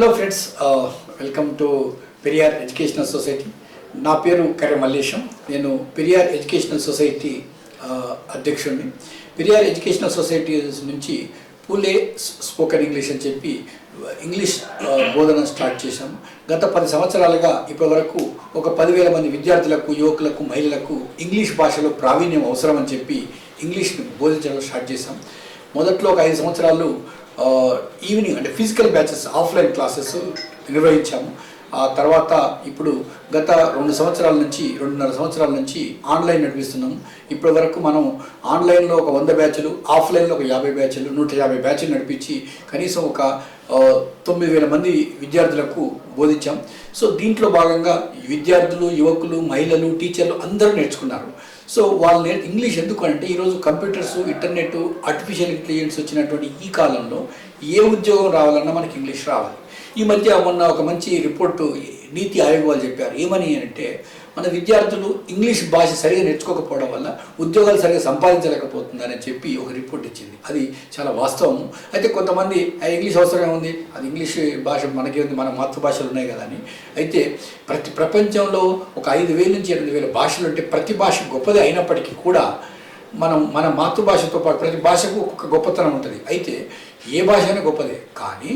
Hello friends, welcome to Periyar educational society. నా పేరు కర్రె మల్లేశం. నేను పెరియార్ ఎడ్యుకేషనల్ సొసైటీ అధ్యక్షుడిని. పెరియార్ ఎడ్యుకేషనల్ సొసైటీ నుంచి పూలే స్పోకెన్ ఇంగ్లీష్ అని చెప్పి ఇంగ్లీష్ బోధన స్టార్ట్ చేశాము. గత 10 సంవత్సరాలుగా ఇప్పటివరకు ఒక 10,000 మంది విద్యార్థులకు, యువకులకు, మహిళలకు ఇంగ్లీష్ భాషలో ప్రావీణ్యం అవసరం అని చెప్పి ఇంగ్లీష్ని బోధించడం స్టార్ట్ చేశాం. మొదట్లో ఒక 5 సంవత్సరాలు ఈవినింగ్ అంటే ఫిజికల్ బ్యాచెస్, ఆఫ్లైన్ క్లాసెస్ నిర్వహించాము. ఆ తర్వాత ఇప్పుడు గత 2.5 సంవత్సరాల నుంచి ఆన్లైన్ నడిపిస్తున్నాము. ఇప్పటి వరకు మనం ఆన్లైన్లో ఒక 100 బ్యాచ్లు, ఆఫ్లైన్లో ఒక 50 బ్యాచ్లు, 150 బ్యాచ్లు నడిపించి కనీసం ఒక 9,000 మంది విద్యార్థులకు బోధించాం. సో దీంట్లో భాగంగా విద్యార్థులు, యువకులు, మహిళలు, టీచర్లు అందరూ నేర్చుకున్నారు. సో వాళ్ళు ఇంగ్లీష్ ఎందుకు అంటే ఈరోజు కంప్యూటర్స్, ఇంటర్నెట్, ఆర్టిఫిషియల్ ఇంటెలిజెన్స్ వచ్చినటువంటి ఈ కాలంలో ఏ ఉద్యోగం రావాలన్నా మనకి ఇంగ్లీష్ రావాలి. ఈ మధ్య మొన్న ఒక మంచి రిపోర్టు నీతి ఆయోగ్ వాళ్ళు చెప్పారు. ఏమని అంటే మన విద్యార్థులు ఇంగ్లీష్ భాష సరిగా నేర్చుకోకపోవడం వల్ల ఉద్యోగాలు సరిగా సంపాదించలేకపోతుందని చెప్పి ఒక రిపోర్ట్ ఇచ్చింది. అది చాలా వాస్తవం. అయితే కొంతమంది ఇంగ్లీష్ అవసరమే ఉంది, అది ఇంగ్లీష్ భాష మనకే ఉంది, మన మాతృభాషలు ఉన్నాయి కదా అని. అయితే ప్రపంచంలో ఒక 5,000 నుంచి 8,000 భాషలు ఉంటే ప్రతి భాష గొప్పది అయినప్పటికీ కూడా మన మాతృభాషతో పాటు ప్రతి భాషకు ఒక గొప్పతనం ఉంటుంది. అయితే ఏ భాష అయినా గొప్పదే, కానీ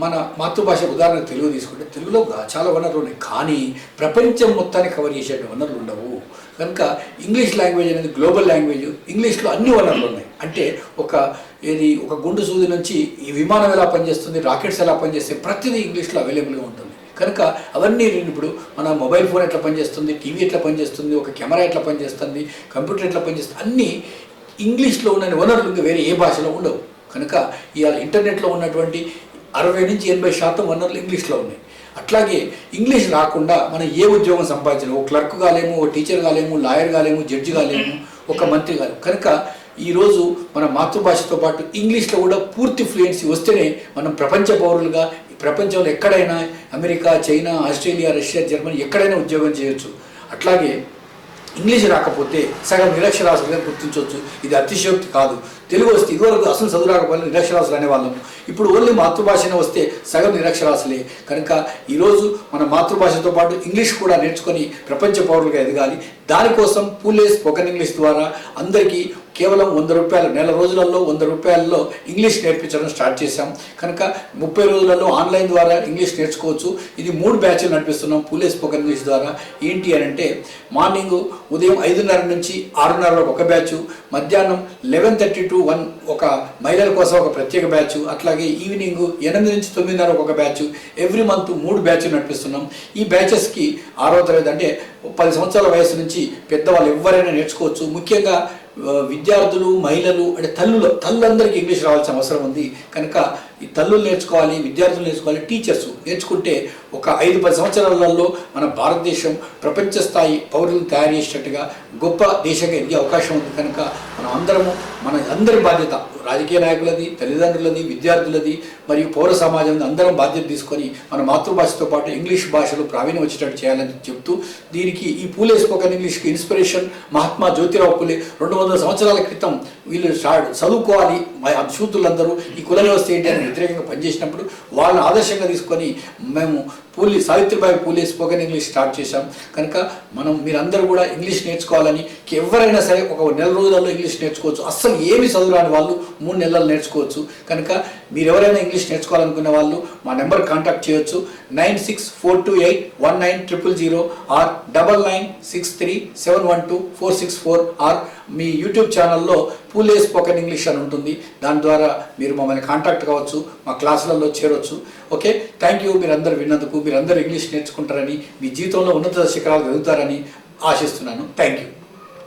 మన మాతృభాష ఉదాహరణ తెలుగు తీసుకుంటే తెలుగులో చాలా వనరులు ఉన్నాయి, కానీ ప్రపంచం మొత్తాన్ని కవర్ చేసే వనరులు ఉండవు. కనుక ఇంగ్లీష్ లాంగ్వేజ్ అనేది గ్లోబల్ లాంగ్వేజ్. ఇంగ్లీష్లో అన్ని వనరులు ఉన్నాయి. అంటే ఒక గుండు సూది నుంచి ఈ విమానం ఎలా పనిచేస్తుంది, రాకెట్స్ ఎలా పనిచేస్తాయి, ప్రతిదీ ఇంగ్లీష్లో అవైలబుల్గా ఉంటుంది. కనుక అవన్నీ ఇప్పుడు మన మొబైల్ ఫోన్ ఎట్లా పనిచేస్తుంది, టీవీ ఎట్లా పనిచేస్తుంది, ఒక కెమెరా ఎట్లా పనిచేస్తుంది, కంప్యూటర్ ఎట్లా పనిచేస్తుంది, అన్నీ ఇంగ్లీష్లో ఉన్న వనరులు ఇంకా వేరే ఏ భాషలో ఉండవు. కనుక ఇవాళ ఇంటర్నెట్లో ఉన్నటువంటి 60 నుంచి 80% వనరులు ఇంగ్లీష్లో ఉన్నాయి. అట్లాగే ఇంగ్లీష్ రాకుండా మనం ఏ ఉద్యోగం సంపాదించలేము. ఒక క్లర్క్ కాలేము, ఒక టీచర్ కాలేము, లాయర్ కాలేము, జడ్జి కాలేము, ఒక మంత్రి కాలేము. కనుక ఈరోజు మన మాతృభాషతో పాటు ఇంగ్లీష్లో కూడా పూర్తి ఫ్లూయెన్సీ వస్తేనే మనం ప్రపంచ పౌరులుగా ప్రపంచంలో ఎక్కడైనా America, China, Australia, Russia, Germany ఎక్కడైనా ఉద్యోగం చేయొచ్చు. అట్లాగే ఇంగ్లీష్ రాకపోతే సగం నిరక్షరాస్యులుగా గుర్తించవచ్చు. ఇది అతిశయోక్తి కాదు. తెలుగు వస్తే ఇదివరకు అసలు చదువు రాకపోయినా నిరక్షరాస్యులు అనేవాళ్ళము. ఇప్పుడు ఓన్లీ మాతృభాషనే వస్తే సగం నిరక్షరాస్యులే. కనుక ఈరోజు మన మాతృభాషతో పాటు ఇంగ్లీష్ కూడా నేర్చుకొని ప్రపంచ పౌరులుగా ఎదగాలి. దానికోసం పూలే స్పోకెన్ ఇంగ్లీష్ ద్వారా అందరికీ కేవలం 100 రూపాయలు, నెల రోజులలో 100 రూపాయల్లో ఇంగ్లీష్ నేర్పించడం స్టార్ట్ చేశాం. కనుక 30 రోజులలో ఆన్లైన్ ద్వారా ఇంగ్లీష్ నేర్చుకోవచ్చు. ఇది 3 బ్యాచ్లు నడిపిస్తున్నాం పూలే స్పోకెన్ ఇంగ్లీష్ ద్వారా. ఏంటి అని అంటే మార్నింగ్ ఉదయం 5:30 నుంచి 6:30 వరకు ఒక బ్యాచ్, మధ్యాహ్నం 11:30 to 1 ఒక మహిళల కోసం ఒక ప్రత్యేక బ్యాచ్, అట్లాగే ఈవినింగ్ 8 నుంచి 9:30 ఒక బ్యాచ్. ఎవ్రీ మంత్ 3 బ్యాచ్లు నడిపిస్తున్నాం. ఈ బ్యాచెస్కి 6వ తరగతి అంటే 10 సంవత్సరాల వయసు నుంచి పెద్దవాళ్ళు ఎవరైనా నేర్చుకోవచ్చు. ముఖ్యంగా విద్యార్థులు, మహిళలు అంటే తల్లులందరికీ ఇంగ్లీష్ రావాల్సిన అవసరం ఉంది. కనుక ఈ తల్లులు నేర్చుకోవాలి, విద్యార్థులు నేర్చుకోవాలి, టీచర్స్ నేర్చుకుంటే ఒక 5-10 సంవత్సరాలలో మన భారతదేశం ప్రపంచ స్థాయి పౌరులను తయారు చేసేటట్టుగా గొప్ప దేశంగా ఎదిగే అవకాశం ఉంది. కనుక మన అందరి బాధ్యత, రాజకీయ నాయకులది, తల్లిదండ్రులది, విద్యార్థులది మరియు పౌర సమాజం అందరం బాధ్యత తీసుకొని మన మాతృభాషతో పాటు ఇంగ్లీష్ భాషలో ప్రావీణ్యం వచ్చేటట్టు చేయాలని చెప్తూ, దీనికి ఈ పూలే స్పోకెన్ ఇంగ్లీష్కి ఇన్స్పిరేషన్ మహాత్మా జ్యోతిరావు పూలే 200 సంవత్సరాల క్రితం వీళ్ళు చదువుకోవాలి శూద్రులందరూ ఈ కుల వ్యవస్థ ఏంటి అని వ్యతిరేకంగా పనిచేసినప్పుడు వాళ్ళని ఆదర్శంగా తీసుకొని మేము Savitribai Phule spoken English start చేశాం. కనుక మీరందరూ కూడా ఇంగ్లీష్ నేర్చుకోవాలని, ఎవరైనా సరే ఒక నెల రోజులలో ఇంగ్లీష్ నేర్చుకోవచ్చు. అస్సలు ఏమి చదువురాని వాళ్ళు 3 నెలలు నేర్చుకోవచ్చు. కనుక మీరు ఎవరైనా ఇంగ్లీష్ నేర్చుకోవాలనుకునే వాళ్ళు మా నెంబర్ కాంటాక్ట్ చేయొచ్చు. 9642819000 ఆర్ 9963712464 ఆర్ మీ యూట్యూబ్ ఛానల్లో పూలే స్పోకెన్ ఇంగ్లీష్ అని ఉంటుంది. దాని ద్వారా మీరు మమ్మల్ని కాంటాక్ట్ కావచ్చు, మా క్లాసులలో చేరొచ్చు. Okay, thank you. మీరందరూ విన్నందుకు. మీరందరూ ఇంగ్లీష్ నేర్చుకుంటారని, మీ జీవితంలో ఉన్నత శిఖరాలు ఎదుగుతారని ఆశిస్తున్నాను. Thank you.